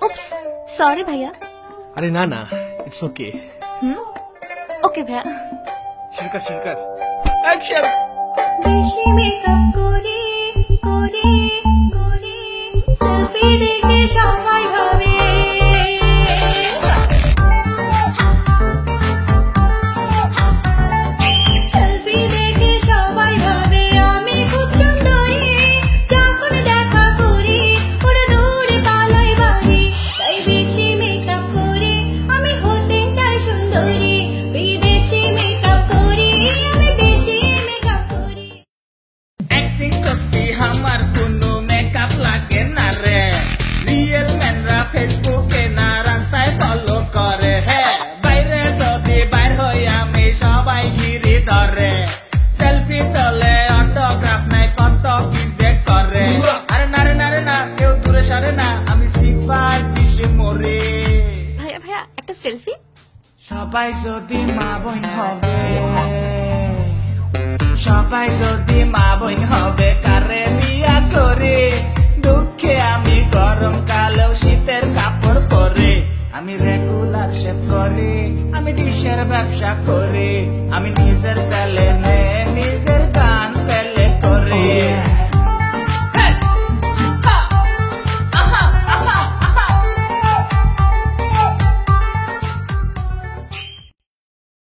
Oops, sorry भैया। अरे ना ना, it's okay। Okay भैया। शिरकर एक्शन। বেশি মেকআপ করে করে করে সেলফি দেখে সবাই ভাবে সেলফি দেখে সবাই ভাবে আমি খুব সুন্দরী যখন দেখা করি ওরা দৌড়ে পালাই বাড়ি তাই বেশি মেকআপ করে আমি হতে চাই সুন্দরী বিদেশি মেকআপ করি আমি বেশি মেকআপ করি एक्टिंग करती हमार कोनो मेकअप लागे ना रे रियल मैनरा फेसबुके ना रास्ताय फॉलो करे हे বাইরে যদি বাইর হই আমি সবাই ঘিরে ধরে সেলফি তোলে অটোগ্রাফ নাই কত কি যে করে আরে না রে না কেউ দূরে সরে না আমি সিফার দিশে মরে ভাইয়া ভাইয়া একটা সেলফি সবাই যদি মা বোন হবে সবাই যদি মা বোন হবে কারে বিয়া করে দুঃখে আমি গরম কালেও শীতের কাপড় পরে আমি রেগুলার শেভ করি আমি ডিশের ব্যবসা করি আমি নিজের চ্যালেঞ্জে